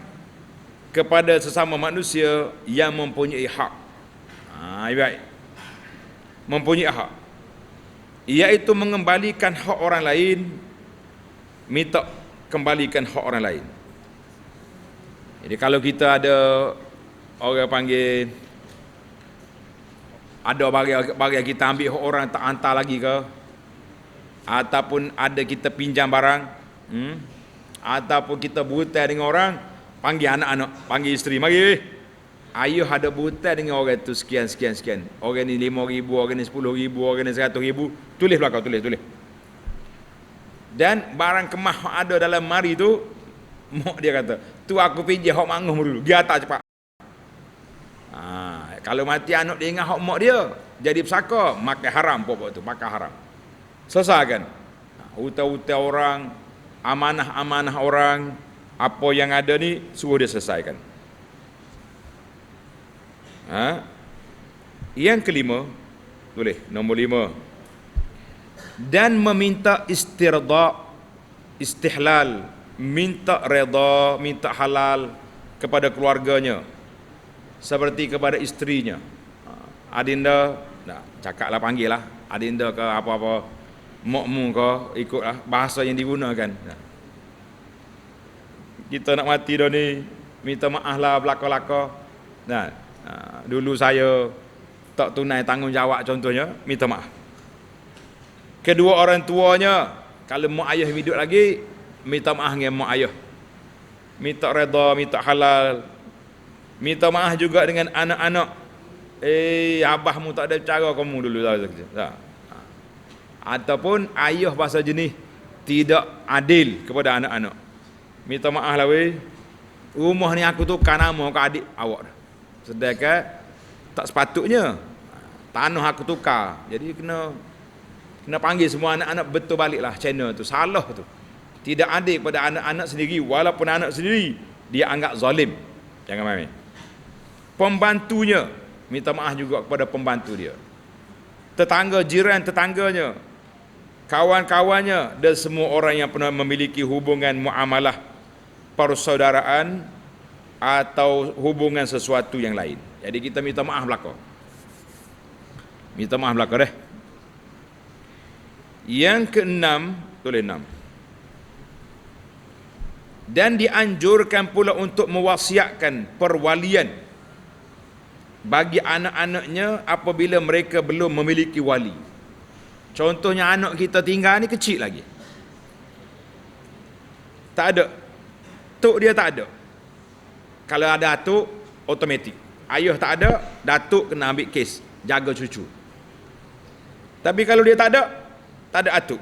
Speaker 1: kepada sesama manusia yang mempunyai hak. Baik. Mempunyai hak. Iaitu mengembalikan hak orang lain, minta kembalikan hak orang lain. Jadi kalau kita ada orang panggil, ada barang kita ambil hak orang tak hantar lagi ke, ataupun ada kita pinjam barang, ataupun kita berhutang dengan orang, panggil anak-anak, panggil isteri, mari ayuh ada berhutang dengan orang tu sekian, orang ni 5,000, orang ni 10,000, orang ni 100,000, tulis belakang, tulis. Dan barang kemah ada dalam mari tu, mak dia kata, tu aku pinjam hak manguh dulu, dia tak cepat. Kalau mati anak dia ingat hak mak dia, jadi pesaka, makan haram pokok tu, makan haram. Selesai kan? Hutang-hutang orang, amanah-amanah orang, apa yang ada ni suruh dia selesaikan. Yang kelima, tulis nombor 5. Dan meminta istihlal, minta redha, minta halal kepada keluarganya, seperti kepada isterinya. Adinda, cakaplah, panggil lah adinda ke apa-apa, mokmu ke, ikutlah bahasa yang digunakan. Kita nak mati dah ni, minta maaf lah belaka-laka. Dulu saya tak tunai tanggungjawab contohnya, minta maaf. Kedua orang tuanya, kalau mak ayah hidup lagi, minta maaf dengan mak ayah. Minta redha, minta halal. Minta maaf juga dengan anak-anak. Abahmu tak ada cara kamu dulu. Ataupun ayah bahasa jenis tidak adil kepada anak-anak. Minta maaf lah weh. Rumah ni aku tukar nama ke adik awak. Sedangkan tak sepatutnya. Tanah aku tukar. Jadi kena panggil semua anak-anak betul balik lah channel tu. Salah tu. Tidak adil kepada anak-anak sendiri. Walaupun anak sendiri dia anggap zalim. Jangan main. Pembantunya, minta maaf juga kepada pembantu dia. Tetangga, jiran tetangganya, kawan-kawannya, dan semua orang yang pernah memiliki hubungan muamalah persaudaraan atau hubungan sesuatu yang lain. Jadi kita minta maaf belaka. Minta maaf belaka deh. Yang keenam, tulis 6. Dan dianjurkan pula untuk mewasiatkan perwalian bagi anak-anaknya apabila mereka belum memiliki wali. Contohnya anak kita tinggal ni kecil lagi, tak ada tok, dia tak ada. Kalau ada atuk, automatik. Ayah tak ada, datuk kena ambil kes, jaga cucu. Tapi kalau dia tak ada atuk,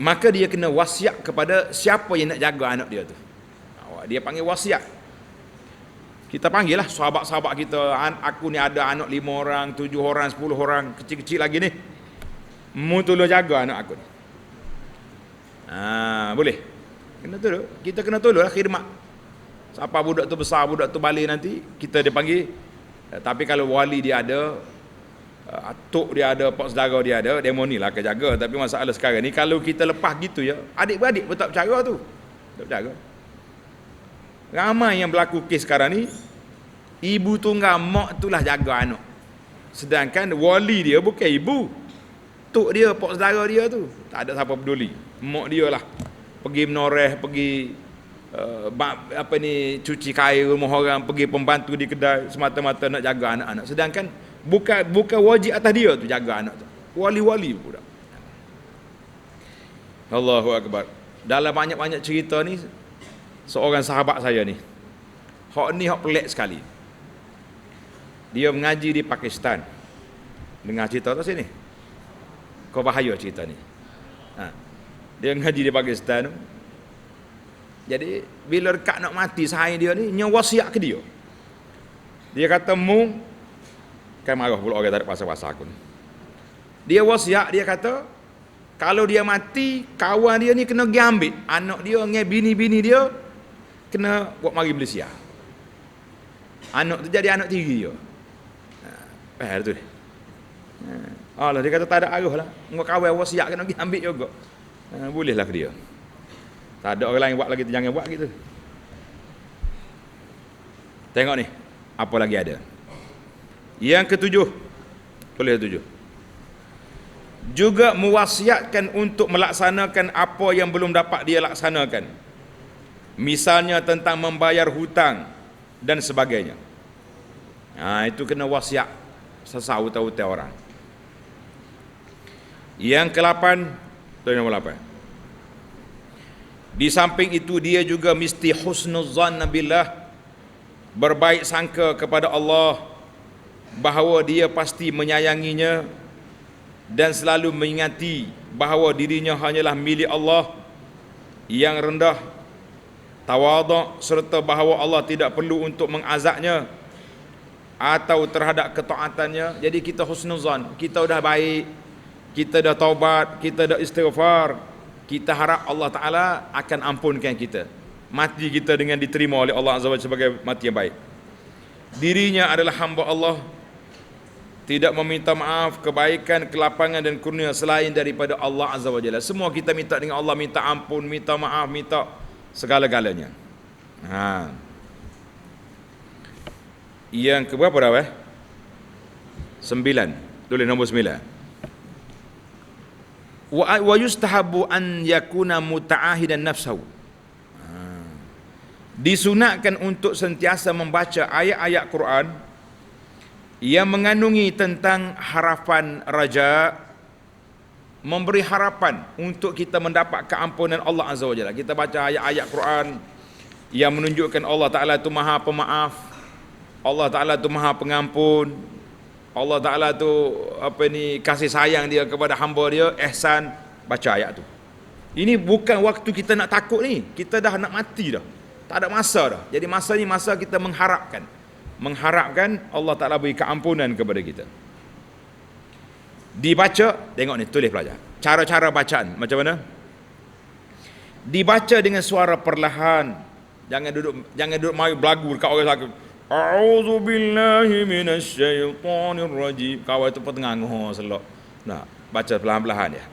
Speaker 1: maka dia kena wasiat kepada siapa yang nak jaga anak dia tu. Dia panggil wasiat. Kita panggil lah sahabat-sahabat kita, aku ni ada anak 5 orang, 7 orang, 10 orang, kecil-kecil lagi ni, mu tolong jaga anak aku ni. Boleh. Kita kena tolong lah khidmat. Siapa budak tu besar, budak tu balik nanti, kita dia panggil. Tapi kalau wali dia ada, atuk dia ada, pak saudara dia ada, demo ni lah akan jaga. Tapi masalah sekarang ni, kalau kita lepas gitu ya, adik-beradik pun tak bercara tu. Tak bercara. Ramai yang berlaku kes sekarang ni, ibu tunggal mak itulah jaga anak. Sedangkan wali dia bukan ibu. Tok dia, pak saudara dia tu, tak ada siapa peduli. Mak dia lah. Pergi menoreh, pergi cuci kain rumah orang, pergi pembantu di kedai, semata-mata nak jaga anak-anak. Sedangkan bukan wajib atas dia tu jaga anak tu. Wali-wali pula. Allahu Akbar. Dalam banyak-banyak cerita ni, seorang sahabat saya ni, Hak ni hak pelik sekali. Dia mengaji di Pakistan. Dengar cerita tu sini. Kau bahaya cerita ni. Dia mengaji di Pakistan. Jadi bila dekat nak mati sahih dia ni, nya wasiat ke dia. Dia kata mu kan marah pula orang tak ada pasal-pasal aku ni. Dia wasiat, dia kata kalau dia mati, kawan dia ni kena pergi ambil anak dia dengan bini-bini dia, kena buat mari Malaysia. Anak tu jadi anak tiri dia. Tu dia. Allah, dia kata tak ada arah lah. Ngok kawan wasiat kena pergi ambil juga. Bolehlah ke dia. Tak ada orang lain buat lagi, jangan buat gitu. Tengok ni, apa lagi ada. Yang ketujuh, boleh tujuh. Juga mewasiatkan untuk melaksanakan apa yang belum dapat dia laksanakan. Misalnya tentang membayar hutang dan sebagainya. Itu kena wasiat sesau-tau orang. Yang ke-8, nombor 8. Di samping itu dia juga mesti husnuzan billah, berbaik sangka kepada Allah bahawa dia pasti menyayanginya dan selalu mengingati bahawa dirinya hanyalah milik Allah yang rendah, tawaduk, serta bahawa Allah tidak perlu untuk mengazabnya atau terhadap ketaatannya. Jadi kita husnuzan, kita dah baik, kita dah taubat, kita dah istighfar, kita harap Allah Ta'ala akan ampunkan kita. Mati kita dengan diterima oleh Allah Azza wa Jalla sebagai mati yang baik. Dirinya adalah hamba Allah, tidak meminta maaf, kebaikan, kelapangan dan kurnia selain daripada Allah Azza wa Jalla. Semua kita minta dengan Allah, minta ampun, minta maaf, minta segala-galanya. Yang keberapa dah? 9. Tulis nombor 9. Wa yustahabu an yakuna muta'ahidan nafsahu. Disunatkan untuk sentiasa membaca ayat-ayat Quran yang mengandungi tentang harapan raja, memberi harapan untuk kita mendapat keampunan Allah Azza wa Jalla. Kita baca ayat-ayat Quran yang menunjukkan Allah Ta'ala itu Maha Pemaaf, Allah Ta'ala itu Maha Pengampun, Allah Ta'ala tu kasih sayang dia kepada hamba dia, ihsan. Baca ayat tu. Ini bukan waktu kita nak takut ni, kita dah nak mati dah, tak ada masa dah. Jadi masa ni masa kita mengharapkan Allah Ta'ala beri keampunan kepada kita. Dibaca, tengok ni, tulis pelajar cara-cara bacaan macam mana. Dibaca dengan suara perlahan, jangan duduk mari belagu dekat orang sakit. A'udzubillahi minasyaitonir rajim. Kawan tu pertengah selok. Nah, baca perlahan-lahan ya.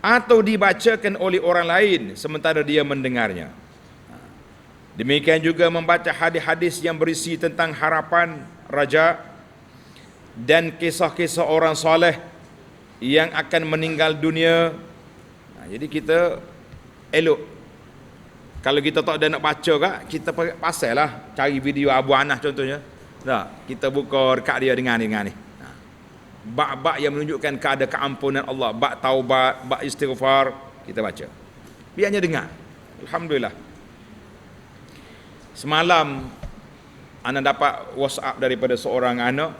Speaker 1: Atau dibacakan oleh orang lain sementara dia mendengarnya. Demikian juga membaca hadis-hadis yang berisi tentang harapan, raja dan kisah-kisah orang soleh yang akan meninggal dunia. Jadi kita elok. Kalau kita tak ada nak baca kak, kita pasal lah cari video Abu Anas contohnya. Kita buka dekat dia dengan ni. Bab-bab yang menunjukkan keadaan keampunan Allah, bab taubat, bab istighfar, kita baca. Biarnya dengar. Alhamdulillah. Semalam ana dapat WhatsApp daripada seorang anak.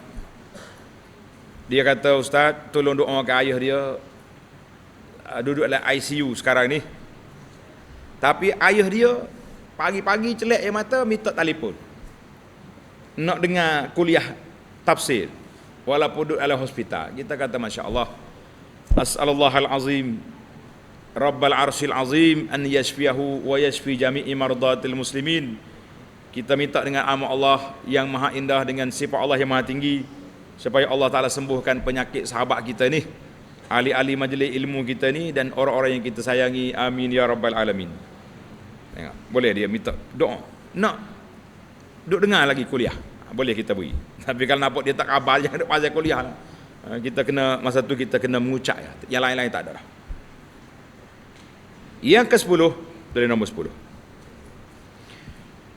Speaker 1: Dia kata, "Ustaz, tolong doakan ayah dia duduk dalam ICU sekarang ni. Tapi ayah dia pagi-pagi celak air mata minta telefon. Nak dengar kuliah tafsir walaupun duduk dalam hospital." Kita kata masya-Allah. As'alallahal azim Rabbal arsyil azim an yashfiyahu wa yashfi jami'i mardatil muslimin. Kita minta dengan nama Allah yang maha indah, dengan sifat Allah yang maha tinggi, supaya Allah Ta'ala sembuhkan penyakit sahabat kita ni, ahli-ahli majlis ilmu kita ni, dan orang-orang yang kita sayangi. Amin ya rabbal alamin. Tengok, boleh dia minta doa. Nak duk dengar lagi kuliah, boleh kita beri. Tapi kalau nampak dia tak khabar, jangan duk pasal kuliah lah. Kita kena, masa tu kita kena mengucap ya. Yang lain-lain tak ada lah. Yang ke-10, dari nombor 10.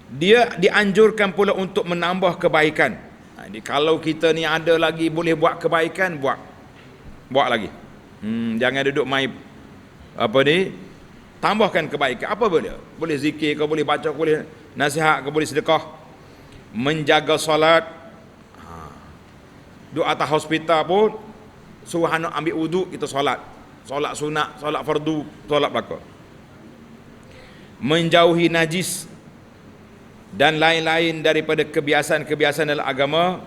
Speaker 1: Dia dianjurkan pula untuk menambah kebaikan. Jadi kalau kita ni ada lagi boleh buat kebaikan, buat lagi. Jangan duduk main Tambahkan kebaikan. Apa boleh? Boleh zikir, kau boleh baca, kau boleh nasihat, kau boleh sedekah. Menjaga solat. Duduk atas hospital pun suruh anak ambil wuduk, kita solat. Solat sunat, solat fardu, solat belaka. Menjauhi najis dan lain-lain daripada kebiasaan-kebiasaan dalam agama.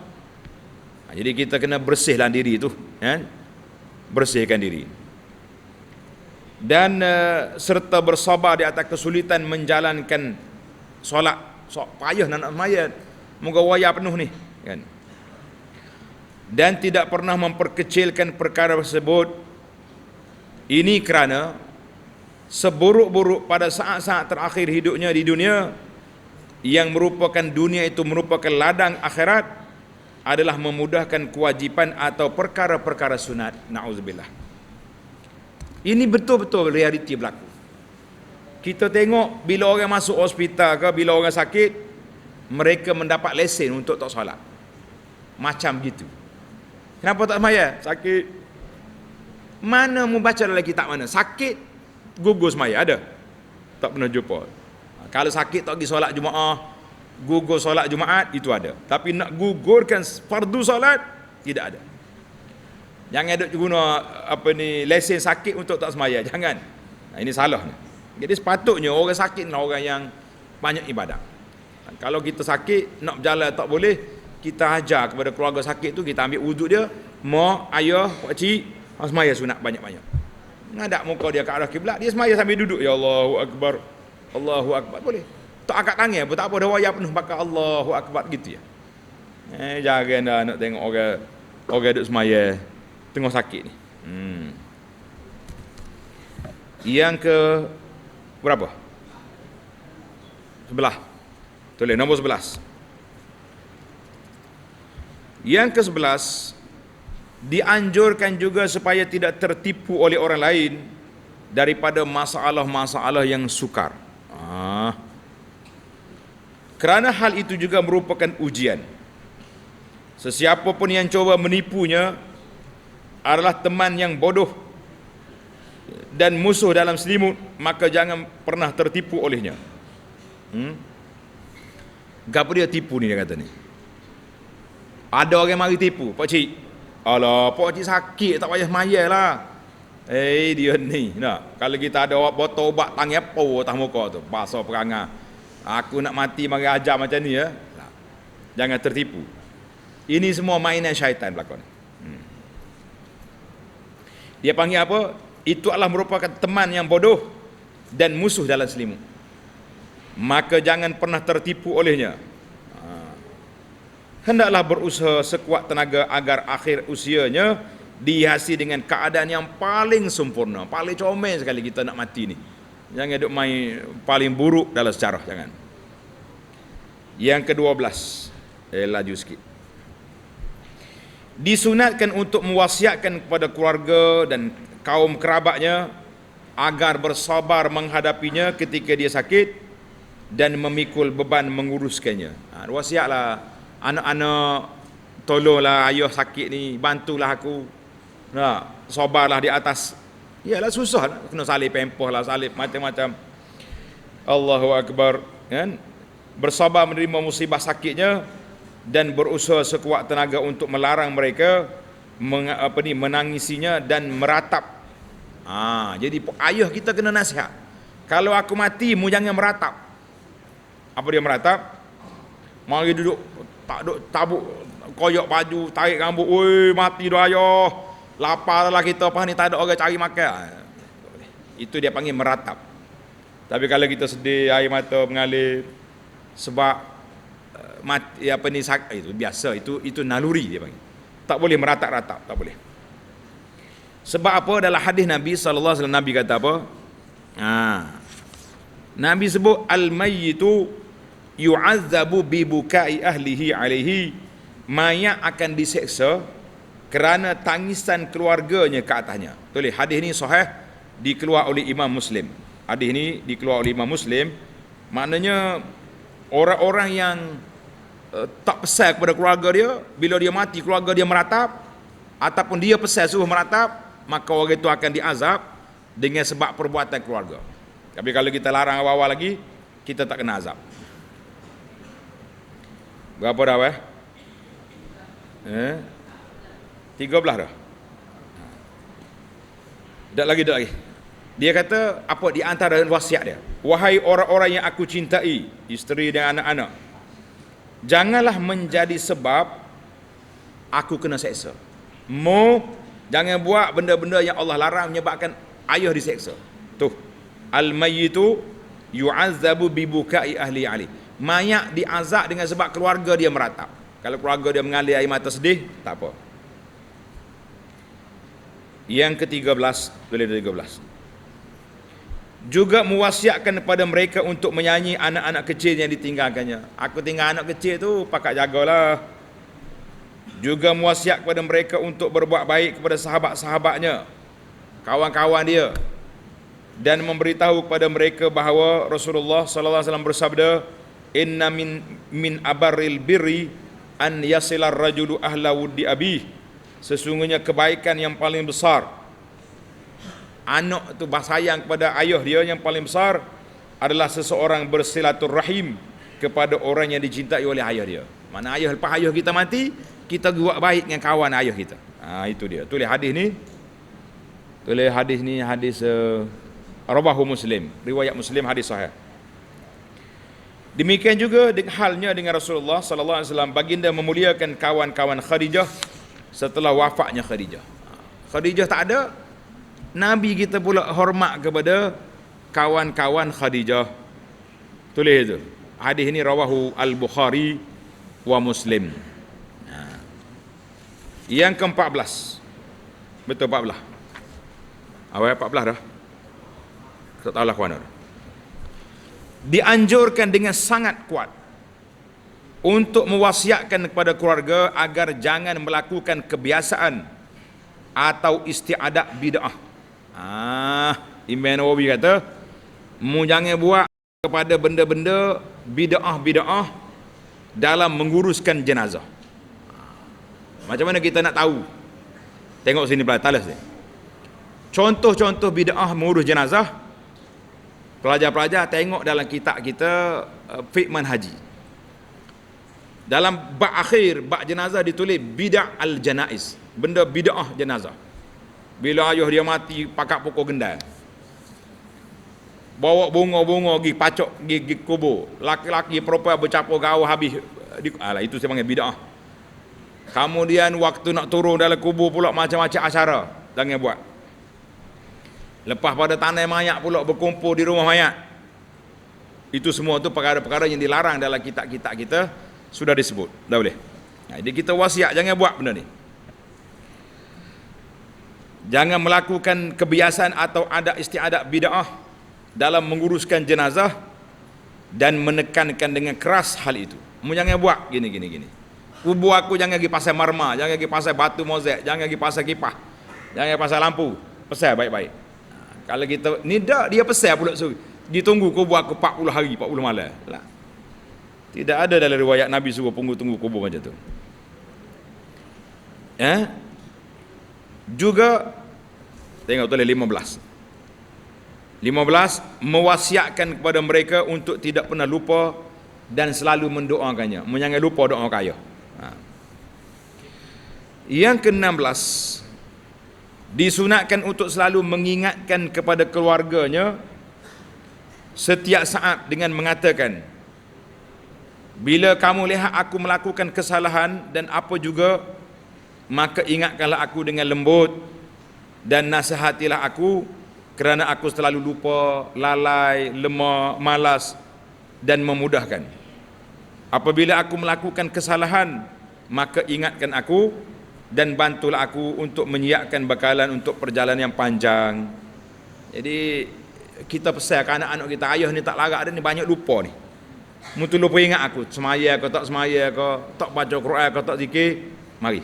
Speaker 1: Jadi kita kena bersihkan diri tu, kan? Bersihkan diri. Dan serta bersabar di atas kesulitan menjalankan solat. Payah nak semaya, moga waya penuh ni, kan? Dan tidak pernah memperkecilkan perkara tersebut. Ini kerana seburuk-buruk pada saat-saat terakhir hidupnya di dunia, yang merupakan dunia itu merupakan ladang akhirat, adalah memudahkan kewajipan atau perkara-perkara sunat. Na'udzubillah. Ini betul-betul realiti berlaku. Kita tengok bila orang masuk hospital ke, bila orang sakit, mereka mendapat lesen untuk tak solat. Macam gitu. Kenapa tak semaya? Sakit. Mana mu baca dalam kitab mana? Sakit, gugur semaya. Ada? Tak pernah jumpa. Kalau sakit tak pergi solat Jumaat, gugur solat Jumaat, itu ada. Tapi nak gugurkan fardu solat, tidak ada. Jangan duk guna lesen sakit untuk tak semaya. Jangan. Ini salah ni. Jadi sepatutnya orang sakit ni orang yang banyak ibadah. Kalau kita sakit nak berjalan tak boleh, kita ajar kepada keluarga sakit tu, kita ambil wuduk dia, mak, ayah, pak cik, semaya sunat banyak-banyak. Ngadak muka dia ke arah kiblat, dia semaya sambil duduk, ya Allahu akbar. Allahu akbar, boleh. Tak angkat tangan pun tak apa, dah waya penuh pakai Allahu akbar gitu ya. Jangan dah nak tengok orang duduk semaya tengah sakit ni. Yang ke berapa? 11. Tulis nombor 11. Yang ke-11, dianjurkan juga supaya tidak tertipu oleh orang lain daripada masalah-masalah yang sukar. Kerana hal itu juga merupakan ujian. Sesiapa pun yang coba menipunya adalah teman yang bodoh dan musuh dalam selimut, maka jangan pernah tertipu olehnya. Gapo dia tipu ni, dia kata ni? Ada orang mari tipu, pak cik. Alah, pak cik sakit tak payah semaya lah. Dia ni. Nah, kalau kita ada botol ubat tangi apa atas muka tu, bahasa perangai. Aku nak mati mari ajar macam ni ya. Jangan tertipu. Ini semua mainan syaitan berlaku. Dia panggil apa? Itu adalah merupakan teman yang bodoh dan musuh dalam selimut. Maka jangan pernah tertipu olehnya. Hendaklah berusaha sekuat tenaga agar akhir usianya dihiasi dengan keadaan yang paling sempurna, paling comel sekali kita nak mati ni. Jangan duk main paling buruk dalam sejarah, jangan. Yang ke-12, laju sikit. Disunatkan untuk mewasiatkan kepada keluarga dan kaum kerabatnya agar bersabar menghadapinya ketika dia sakit dan memikul beban menguruskannya. Wasiatlah, anak-anak, tolonglah ayah sakit ni, bantulah aku. Sabarlah di atas. Yalah susah, kena salib pempoh lah, salib macam-macam. Allahu akbar, kan? Bersabar menerima musibah sakitnya dan berusaha sekuat tenaga untuk melarang mereka menangisinya dan meratap. Jadi ayah kita kena nasihat. Kalau aku mati, mu jangan meratap. Apa dia meratap? Mari duduk tabuk koyok baju, tarik rambut, oi mati dah ayah. Laparlah kita, apa ni, tak ada orang cari makan. Itu dia panggil meratap. Tapi kalau kita sedih, air mata mengalir sebab mati itu biasa, itu naluri dia panggil. Tak boleh meratap-ratap, tak boleh. Sebab apa? Dalam hadis Nabi sallallahu alaihi wasallam, Nabi kata apa? Nabi sebut al-mayyitu yu'azzabu bi bukai ahlihi alaihi, mayat akan diseksa kerana tangisan keluarganya ke atasnya. Tulis, hadis ini sahih, dikeluar oleh Imam Muslim. Hadis ini dikeluar oleh Imam Muslim. Maknanya orang-orang yang tak pesan kepada keluarga dia, bila dia mati keluarga dia meratap, ataupun dia pesan suruh meratap, maka orang itu akan diazab dengan sebab perbuatan keluarga. Tapi kalau kita larang awal-awal lagi, kita tak kena azab. Berapa dah weh? 13 dah. Tak lagi. Dia kata apa di antara wasiat dia? Wahai orang-orang yang aku cintai, isteri dan anak-anak, janganlah menjadi sebab aku kena seksa. Jangan buat benda-benda yang Allah larang menyebabkan ayah diseksa. Tuh. Al-mayyitu yu'azzabu bibukai ahli ali. Mayat diazab dengan sebab keluarga dia meratap. Kalau keluarga dia mengalir air mata sedih, tak apa. Yang ke-13, tulis 13. Juga mewasiatkan kepada mereka untuk menyanyi anak-anak kecil yang ditinggalkannya. Aku tinggal anak kecil tu, pakat jagalah. Juga mewasiat kepada mereka untuk berbuat baik kepada sahabat-sahabatnya, kawan-kawan dia, dan memberitahu kepada mereka bahawa Rasulullah sallallahu alaihi wasallam bersabda, inna min abarril birri an yasilar rajulu ahla wuddi abih. Sesungguhnya kebaikan yang paling besar, anak tu bersayang kepada ayah dia, yang paling besar adalah seseorang bersilaturrahim kepada orang yang dicintai oleh ayah dia. Mana ayah, lepas ayah kita mati, kita buat baik dengan kawan ayah kita. Itu dia. Tulis hadis ni hadis rawahu Muslim, riwayat Muslim, hadis sahih. Demikian juga halnya dengan Rasulullah sallallahu alaihi wasallam, baginda memuliakan kawan-kawan Khadijah setelah wafatnya Khadijah. Khadijah tak ada, Nabi kita pula hormat kepada kawan-kawan Khadijah. Tulis itu. Hadis ini rawahu Al-Bukhari wa Muslim. Yang ke-14. Betul 14. Awal 14 dah. Tak tahulah kuana. Dianjurkan dengan sangat kuat untuk mewasiatkan kepada keluarga agar jangan melakukan kebiasaan atau istiadat bid'ah. Imam Nawawi kata, jangan buat kepada benda-benda bid'ah dalam menguruskan jenazah. Macam mana kita nak tahu? Tengok sini talas ni. Contoh-contoh bid'ah mengurus jenazah. Pelajar-pelajar tengok dalam kitab kita fiqh manhaji. Dalam bab akhir, bab jenazah ditulis bid'ah al-janaiz, benda bid'ah jenazah. Bila ayah dia mati, pakat pokok gendal, bawa bunga-bunga pergi pacok pergi kubur, laki-laki perempuan bercampur gaul habis. Itu saya panggil bid'ah. Kemudian waktu nak turun dalam kubur pula macam-macam acara, jangan buat. Lepas pada tanah mayat pula berkumpul di rumah mayat. Itu semua tu perkara-perkara yang dilarang dalam kitab-kitab kita, sudah disebut. Dah boleh. Jadi kita wasiat jangan buat benda ni. Jangan melakukan kebiasaan atau adat istiadat bid'ah dalam menguruskan jenazah dan menekankan dengan keras hal itu. Jangan buat gini. Kubur aku jangan pergi pasal marmar, jangan pergi pasal batu mozaik, jangan pergi pasal kipas, jangan pergi pasal lampu. Pasal baik-baik. Kalau kita ni dia pasal pula suruh ditunggu kubur aku 40 hari, 40 malam. Lah. Tidak ada dalam riwayat Nabi suruh tunggu kubur macam tu. Juga tengok tulis 15 mewasiatkan kepada mereka untuk tidak pernah lupa dan selalu mendoakannya. Jangan lupa doa kaya. Yang ke-16, disunatkan untuk selalu mengingatkan kepada keluarganya setiap saat dengan mengatakan, bila kamu lihat aku melakukan kesalahan dan apa juga, maka ingatkanlah aku dengan lembut dan nasihatilah aku, kerana aku selalu lupa, lalai, lemah, malas dan memudahkan. Apabila aku melakukan kesalahan, maka ingatkan aku dan bantulah aku untuk menyiapkan bekalan untuk perjalanan yang panjang. Jadi kita pesan ke anak-anak kita, ayah ni tak larat dia ni banyak lupa ni. Mutu lupa ingat aku, semaya ke tak semaya ke, tak baca Quran ke tak zikir, mari.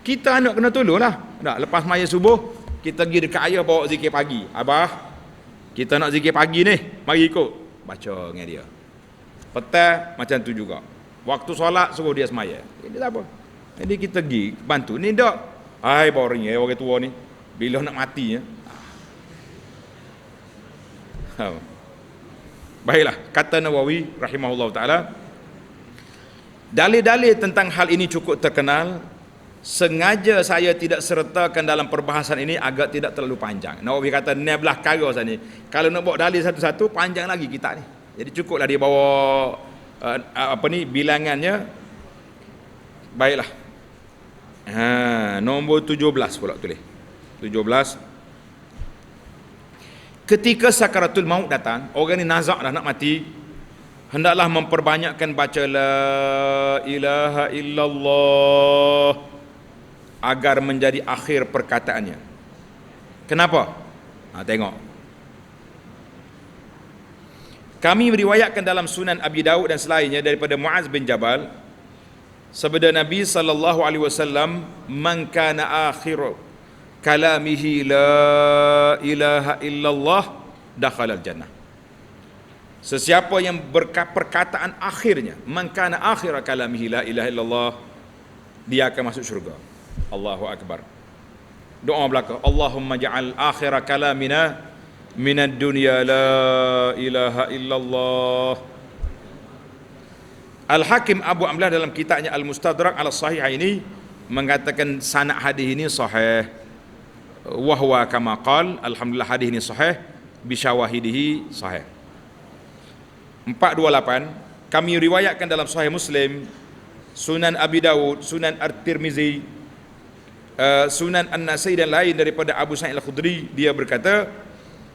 Speaker 1: Kita anak kena tolonglah. Dah lepas maya subuh, kita pergi dekat ayah bawa zikir pagi. Abah, kita nak zikir pagi ni, mari ikut. Baca dengan dia. Petang macam tu juga. Waktu solat suruh dia semaya. Jadi tak apa. Jadi kita pergi bantu. Ni dak. Boring orang tua ni. Bila nak mati ya. Ha. Baiklah, kata Nawawi rahimahullah taala, dalil-dalil tentang hal ini cukup terkenal. Sengaja saya tidak sertakan dalam perbahasan ini agar tidak terlalu panjang. Nawawi kata ni belah perkara saya ni. Kalau nak bawa dalil satu-satu panjang lagi kita ni. Jadi cukuplah dia bawa bilangannya. Baiklah. Nombor 17 pula tulis. 17. Ketika sakaratul maut datang, orang ni nazak dah nak mati, hendaklah memperbanyakkan baca la ilaha illallah agar menjadi akhir perkataannya. Kenapa? Tengok. Kami meriwayatkan dalam Sunan Abi Daud dan selainnya daripada Muaz bin Jabal, sabda Nabi sallallahu alaihi wasallam, "Man kana akhiru kalamihi la ilaha illallah dakhala al-jannah." Sesiapa yang perkataan akhirnya, man kana akhira kalamihi la ilaha illallah, dia akan masuk syurga. Allahu akbar. Doa belaka, Allahumma ja'al akhira kalamina minad dunya la ilaha illallah. Al-Hakim Abu Amlah dalam kitabnya Al-Mustadrak ala Sahih ini mengatakan sanad hadis ini sahih. Wa huwa kama qal, alhamdulillah hadis ini sahih bi syawahidihi sahih. 428 kami riwayatkan dalam Sahih Muslim, Sunan Abi Daud, Sunan At-Tirmizi, Sunan An-Nasai dan lain daripada Abu Sa'id Al-Khudri, dia berkata,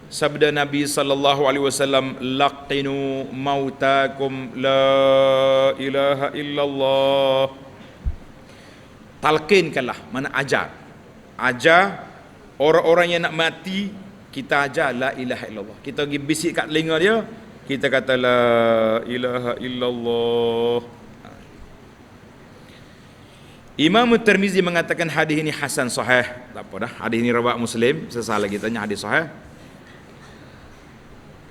Speaker 1: sabda Nabi sallallahu alaihi wasallam, laqinu mautakum la ilaha illallah. Talqinkanlah, mana ajar orang-orang yang nak mati, kita ajar la ilaha illallah. Kita pergi bisik kat telinga dia, kita kata la ilaha illallah. Imam Tirmizi mengatakan hadis ini hasan sahih. Tak apa dah, hadis ini riwayat Muslim, sesalah kita tanya hadis sahih.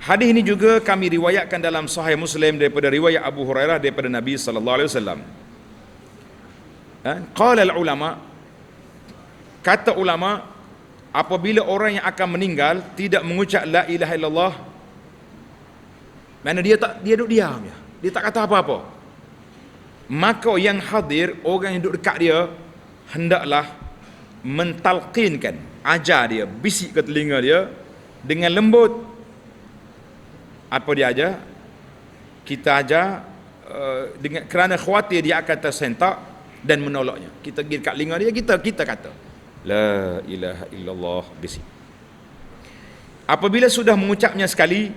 Speaker 1: Hadis ini juga kami riwayatkan dalam Sahih Muslim daripada riwayat Abu Hurairah daripada Nabi sallallahu alaihi wasallam. Qala al-ulama, kata ulama, apabila orang yang akan meninggal tidak mengucap la ilaha illallah, mana dia duduk diam je, dia tak kata apa-apa, maka yang hadir, orang yang duduk dekat dia, hendaklah mentalqinkan, ajar dia, bisik ke telinga dia dengan lembut. Apa dia ajar? Kita ajar dengan kerana khawatir dia akan tersentak dan menolaknya. Kita pergi dekat telinga dia, kita kata la ilaha illallah, bisik. Apabila sudah mengucapnya sekali,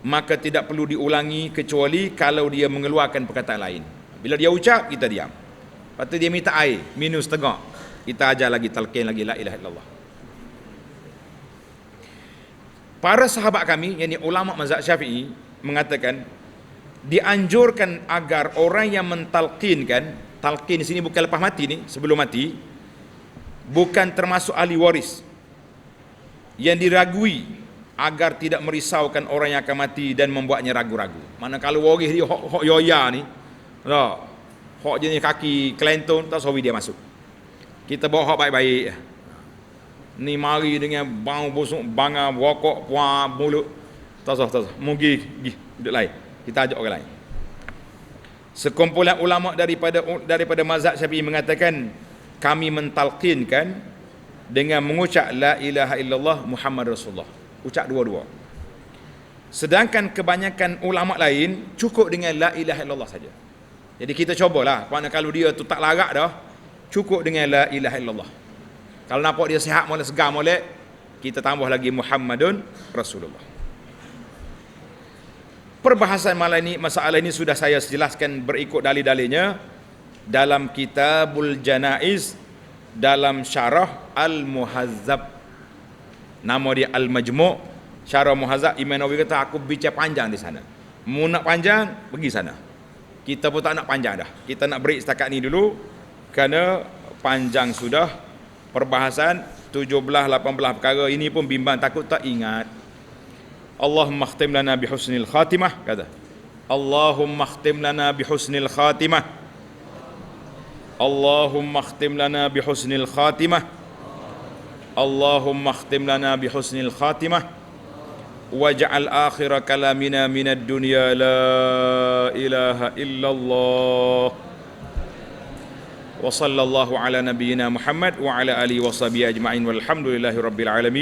Speaker 1: maka tidak perlu diulangi kecuali kalau dia mengeluarkan perkataan lain. Bila dia ucap, kita diam. Lepas tu dia minta air, minum setengah, kita ajar lagi, talqin lagi la ilaha illallah. Para sahabat kami, yakni ulama mazhab Syafi'i, mengatakan dianjurkan agar orang yang mentalqinkan, talqin di sini bukan lepas mati ni, sebelum mati, bukan termasuk ahli waris yang diragui agar tidak merisaukan orang yang akan mati dan membuatnya ragu-ragu. Mana kalau waris dia hok yoya ni, hok jenis kaki kelentong, tak sawi dia masuk. Kita bawa hok baik-baik. Ni mari dengan bau busuk, bangga, wokok, puan, mulut. Tak sah. Mugi duduk lain. Kita ajak orang lain. Sekumpulan ulama daripada mazhab Syafi'i mengatakan, kami mentalqinkan dengan mengucap la ilaha illallah Muhammad Rasulullah. Ucap dua-dua. Sedangkan kebanyakan ulama lain cukup dengan la ilaha illallah saja. Jadi kita cubalah, kerana kalau dia tu tak larat dah, cukup dengan la ilaha illallah. Kalau nampak dia sihat molek, segar molek, kita tambah lagi Muhammadun Rasulullah. Perbahasan masalah ini sudah saya jelaskan berikut dalil-dalilnya dalam Kitabul Janaiz, dalam syarah Al-Muhazzab. Nama dia Al-Majmu', syarah Muhazzab. Imam Nawawi kata, aku bicara panjang di sana. Mu nak panjang, pergi sana. Kita pun tak nak panjang dah. Kita nak break setakat ni dulu, kerana panjang sudah perbahasan 17-18 perkara ini pun bimbang takut tak ingat. Allahumma khtim lana bihusnil khatimah, kata. Allahumma khtim lana bihusnil khatimah. Allahumma khtim lana bihusnil khatimah. Allahumma khtim lana bihusnil khatimah. waj'al akhir kalamina minad dunya la ilaha illallah. Wa sallallahu ala nabiyyina Muhammad wa ala alihi wa sahbihi ajma'in walhamdulillahi rabbil alamin.